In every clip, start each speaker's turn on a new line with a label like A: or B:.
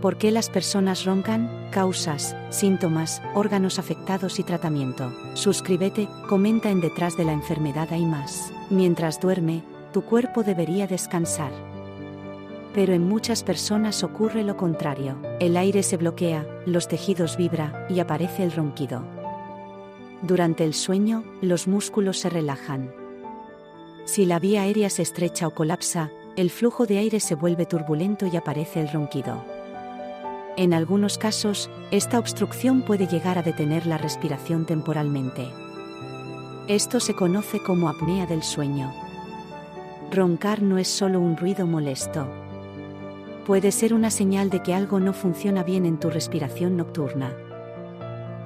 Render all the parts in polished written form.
A: ¿Por qué las personas roncan? Causas, síntomas, órganos afectados y tratamiento. Suscríbete, comenta en Detrás de la enfermedad hay más. Mientras duerme, tu cuerpo debería descansar. Pero en muchas personas ocurre lo contrario. El aire se bloquea, los tejidos vibran y aparece el ronquido. Durante el sueño, los músculos se relajan. Si la vía aérea se estrecha o colapsa, el flujo de aire se vuelve turbulento y aparece el ronquido. En algunos casos, esta obstrucción puede llegar a detener la respiración temporalmente. Esto se conoce como apnea del sueño. Roncar no es solo un ruido molesto. Puede ser una señal de que algo no funciona bien en tu respiración nocturna.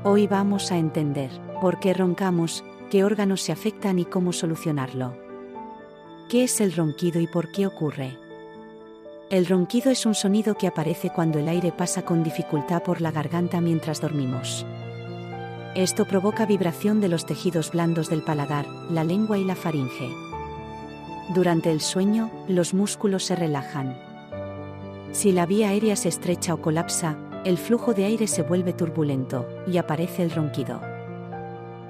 A: Hoy vamos a entender por qué roncamos, qué órganos se afectan y cómo solucionarlo. ¿Qué es el ronquido y por qué ocurre? El ronquido es un sonido que aparece cuando el aire pasa con dificultad por la garganta mientras dormimos. Esto provoca vibración de los tejidos blandos del paladar, la lengua y la faringe. Durante el sueño, los músculos se relajan. Si la vía aérea se estrecha o colapsa, el flujo de aire se vuelve turbulento, y aparece el ronquido.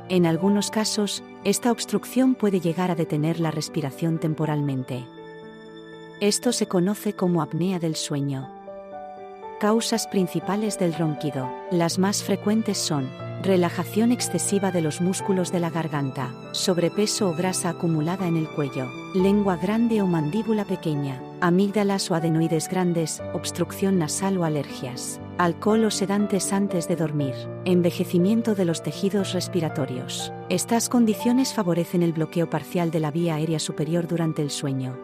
A: En algunos casos, esta obstrucción puede llegar a detener la respiración temporalmente. Esto se conoce como apnea del sueño. Causas principales del ronquido. Las más frecuentes son: relajación excesiva de los músculos de la garganta, sobrepeso o grasa acumulada en el cuello, lengua grande o mandíbula pequeña, amígdalas o adenoides grandes, obstrucción nasal o alergias, alcohol o sedantes antes de dormir, envejecimiento de los tejidos respiratorios. Estas condiciones favorecen el bloqueo parcial de la vía aérea superior durante el sueño.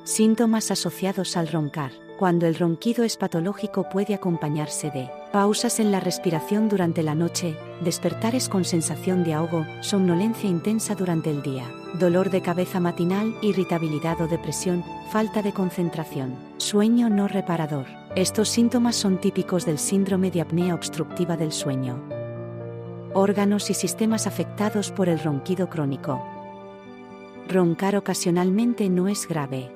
A: Síntomas asociados al roncar. Cuando el ronquido es patológico puede acompañarse de pausas en la respiración durante la noche, despertares con sensación de ahogo, somnolencia intensa durante el día, dolor de cabeza matinal, irritabilidad o depresión, falta de concentración, sueño no reparador. Estos síntomas son típicos del síndrome de apnea obstructiva del sueño. Órganos y sistemas afectados por el ronquido crónico. Roncar ocasionalmente no es grave.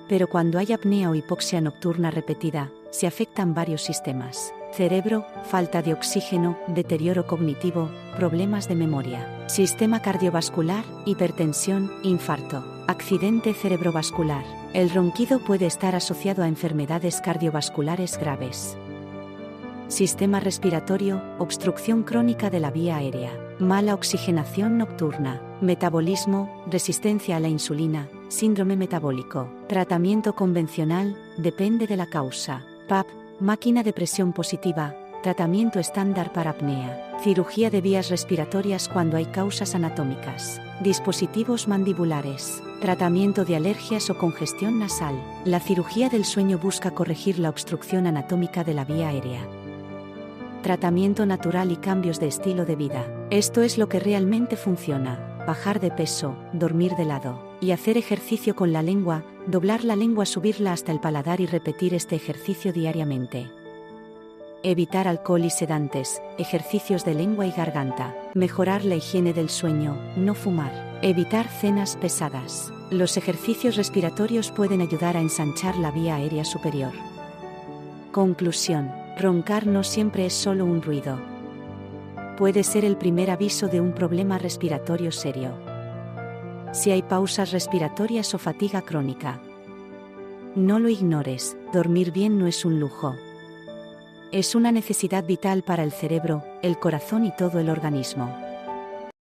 A: Pero cuando hay apnea o hipoxia nocturna repetida, se afectan varios sistemas: cerebro, falta de oxígeno, deterioro cognitivo, problemas de memoria, sistema cardiovascular, hipertensión, infarto, accidente cerebrovascular. El ronquido puede estar asociado a enfermedades cardiovasculares graves. Sistema respiratorio, obstrucción crónica de la vía aérea, mala oxigenación nocturna, metabolismo, resistencia a la insulina, síndrome metabólico. Tratamiento convencional, depende de la causa. PAP, máquina de presión positiva, tratamiento estándar para apnea. Cirugía de vías respiratorias cuando hay causas anatómicas. Dispositivos mandibulares. Tratamiento de alergias o congestión nasal. La cirugía del sueño busca corregir la obstrucción anatómica de la vía aérea. Tratamiento natural y cambios de estilo de vida. Esto es lo que realmente funciona: bajar de peso, dormir de lado, y hacer ejercicio con la lengua, doblar la lengua, subirla hasta el paladar y repetir este ejercicio diariamente. Evitar alcohol y sedantes, ejercicios de lengua y garganta, mejorar la higiene del sueño, no fumar, evitar cenas pesadas. Los ejercicios respiratorios pueden ayudar a ensanchar la vía aérea superior. Conclusión: roncar no siempre es solo un ruido. Puede ser el primer aviso de un problema respiratorio serio. Si hay pausas respiratorias o fatiga crónica, no lo ignores. Dormir bien no es un lujo. Es una necesidad vital para el cerebro, el corazón y todo el organismo.